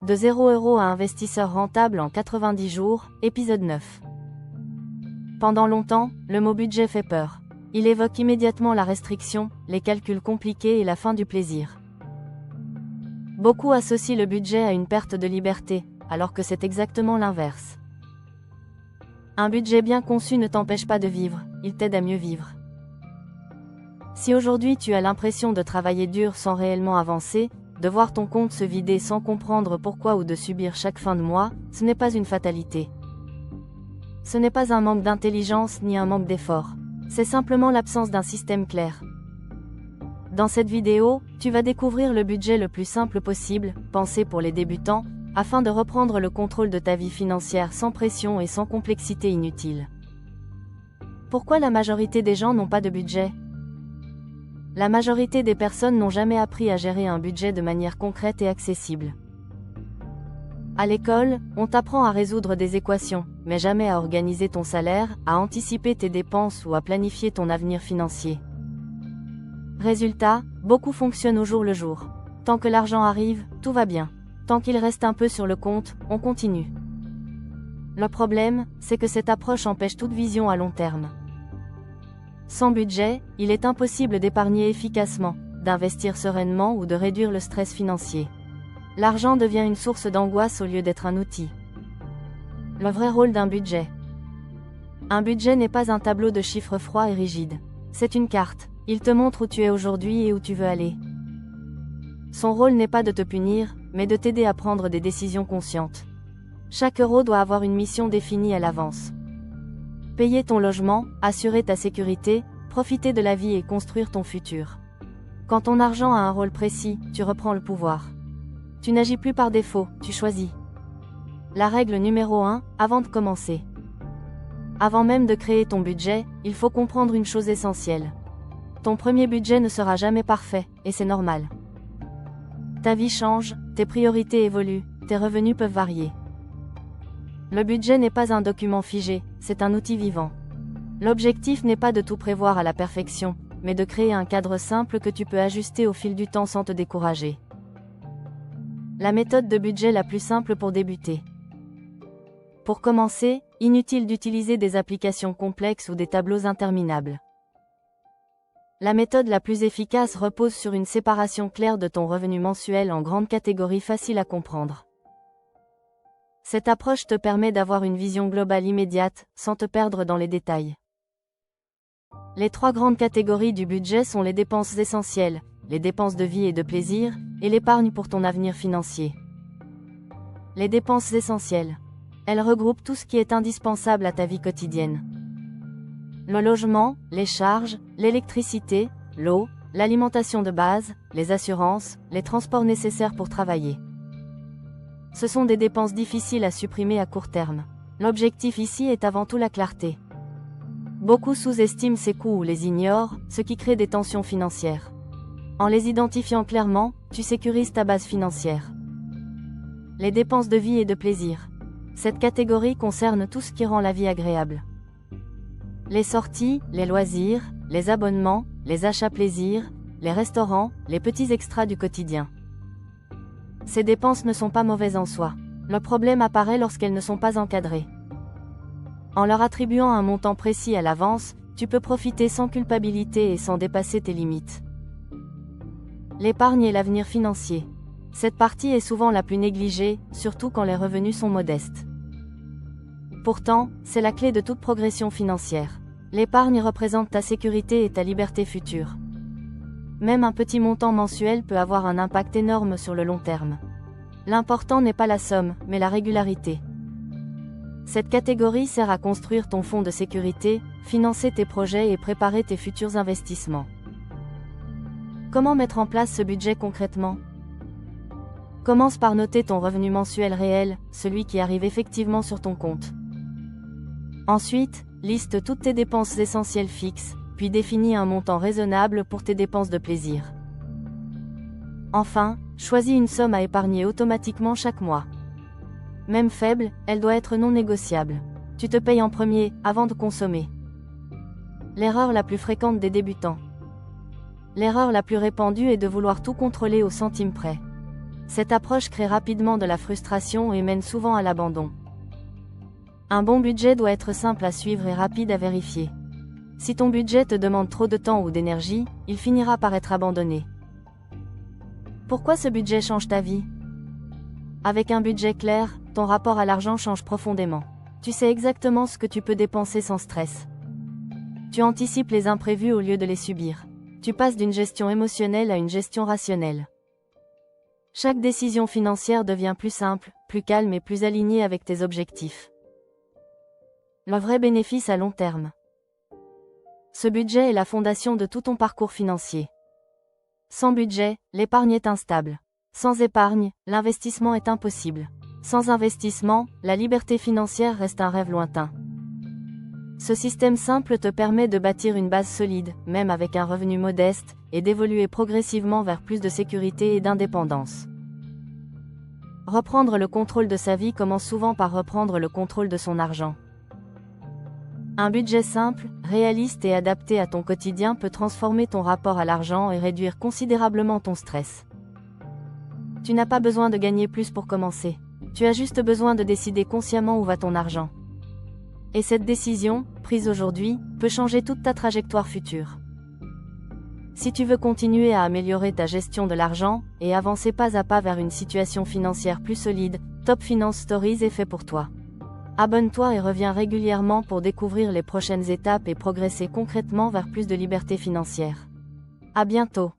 De 0 € à investisseur rentable en 90 jours, épisode 9. Pendant longtemps, le mot budget fait peur. Il évoque immédiatement la restriction, les calculs compliqués et la fin du plaisir. Beaucoup associent le budget à une perte de liberté, alors que c'est exactement l'inverse. Un budget bien conçu ne t'empêche pas de vivre, il t'aide à mieux vivre. Si aujourd'hui tu as l'impression de travailler dur sans réellement avancer, de voir ton compte se vider sans comprendre pourquoi ou de subir chaque fin de mois, ce n'est pas une fatalité. Ce n'est pas un manque d'intelligence ni un manque d'effort. C'est simplement l'absence d'un système clair. Dans cette vidéo, tu vas découvrir le budget le plus simple possible, pensé pour les débutants, afin de reprendre le contrôle de ta vie financière sans pression et sans complexité inutile. Pourquoi la majorité des gens n'ont pas de budget ? La majorité des personnes n'ont jamais appris à gérer un budget de manière concrète et accessible. À l'école, on t'apprend à résoudre des équations, mais jamais à organiser ton salaire, à anticiper tes dépenses ou à planifier ton avenir financier. Résultat, beaucoup fonctionnent au jour le jour. Tant que l'argent arrive, tout va bien. Tant qu'il reste un peu sur le compte, on continue. Le problème, c'est que cette approche empêche toute vision à long terme. Sans budget, il est impossible d'épargner efficacement, d'investir sereinement ou de réduire le stress financier. L'argent devient une source d'angoisse au lieu d'être un outil. Le vrai rôle d'un budget. Un budget n'est pas un tableau de chiffres froids et rigides. C'est une carte. Il te montre où tu es aujourd'hui et où tu veux aller. Son rôle n'est pas de te punir, mais de t'aider à prendre des décisions conscientes. Chaque euro doit avoir une mission définie à l'avance. Payer ton logement, assurer ta sécurité, profiter de la vie et construire ton futur. Quand ton argent a un rôle précis, tu reprends le pouvoir. Tu n'agis plus par défaut, tu choisis. La règle numéro 1, avant de commencer. Avant même de créer ton budget, il faut comprendre une chose essentielle. Ton premier budget ne sera jamais parfait, et c'est normal. Ta vie change, tes priorités évoluent, tes revenus peuvent varier. Le budget n'est pas un document figé, c'est un outil vivant. L'objectif n'est pas de tout prévoir à la perfection, mais de créer un cadre simple que tu peux ajuster au fil du temps sans te décourager. La méthode de budget la plus simple pour débuter. Pour commencer, inutile d'utiliser des applications complexes ou des tableaux interminables. La méthode la plus efficace repose sur une séparation claire de ton revenu mensuel en grandes catégories faciles à comprendre. Cette approche te permet d'avoir une vision globale immédiate, sans te perdre dans les détails. Les 3 grandes catégories du budget sont les dépenses essentielles, les dépenses de vie et de plaisir, et l'épargne pour ton avenir financier. Les dépenses essentielles. Elles regroupent tout ce qui est indispensable à ta vie quotidienne. Le logement, les charges, l'électricité, l'eau, l'alimentation de base, les assurances, les transports nécessaires pour travailler. Ce sont des dépenses difficiles à supprimer à court terme. L'objectif ici est avant tout la clarté. Beaucoup sous-estiment ces coûts ou les ignorent, ce qui crée des tensions financières. En les identifiant clairement, tu sécurises ta base financière. Les dépenses de vie et de plaisir. Cette catégorie concerne tout ce qui rend la vie agréable. Les sorties, les loisirs, les abonnements, les achats plaisirs, les restaurants, les petits extras du quotidien. Ces dépenses ne sont pas mauvaises en soi. Le problème apparaît lorsqu'elles ne sont pas encadrées. En leur attribuant un montant précis à l'avance, tu peux profiter sans culpabilité et sans dépasser tes limites. L'épargne et l'avenir financier. Cette partie est souvent la plus négligée, surtout quand les revenus sont modestes. Pourtant, c'est la clé de toute progression financière. L'épargne représente ta sécurité et ta liberté future. Même un petit montant mensuel peut avoir un impact énorme sur le long terme. L'important n'est pas la somme, mais la régularité. Cette catégorie sert à construire ton fonds de sécurité, financer tes projets et préparer tes futurs investissements. Comment mettre en place ce budget concrètement ? Commence par noter ton revenu mensuel réel, celui qui arrive effectivement sur ton compte. Ensuite, liste toutes tes dépenses essentielles fixes, puis définis un montant raisonnable pour tes dépenses de plaisir. Enfin, choisis une somme à épargner automatiquement chaque mois. Même faible, elle doit être non négociable. Tu te payes en premier, avant de consommer. L'erreur la plus fréquente des débutants. L'erreur la plus répandue est de vouloir tout contrôler au centime près. Cette approche crée rapidement de la frustration et mène souvent à l'abandon. Un bon budget doit être simple à suivre et rapide à vérifier. Si ton budget te demande trop de temps ou d'énergie, il finira par être abandonné. Pourquoi ce budget change ta vie? Avec un budget clair, ton rapport à l'argent change profondément. Tu sais exactement ce que tu peux dépenser sans stress. Tu anticipes les imprévus au lieu de les subir. Tu passes d'une gestion émotionnelle à une gestion rationnelle. Chaque décision financière devient plus simple, plus calme et plus alignée avec tes objectifs. Le vrai bénéfice à long terme. Ce budget est la fondation de tout ton parcours financier. Sans budget, l'épargne est instable. Sans épargne, l'investissement est impossible. Sans investissement, la liberté financière reste un rêve lointain. Ce système simple te permet de bâtir une base solide, même avec un revenu modeste, et d'évoluer progressivement vers plus de sécurité et d'indépendance. Reprendre le contrôle de sa vie commence souvent par reprendre le contrôle de son argent. Un budget simple, réaliste et adapté à ton quotidien peut transformer ton rapport à l'argent et réduire considérablement ton stress. Tu n'as pas besoin de gagner plus pour commencer. Tu as juste besoin de décider consciemment où va ton argent. Et cette décision, prise aujourd'hui, peut changer toute ta trajectoire future. Si tu veux continuer à améliorer ta gestion de l'argent et avancer pas à pas vers une situation financière plus solide, Top Finance Stories est fait pour toi. Abonne-toi et reviens régulièrement pour découvrir les prochaines étapes et progresser concrètement vers plus de liberté financière. À bientôt.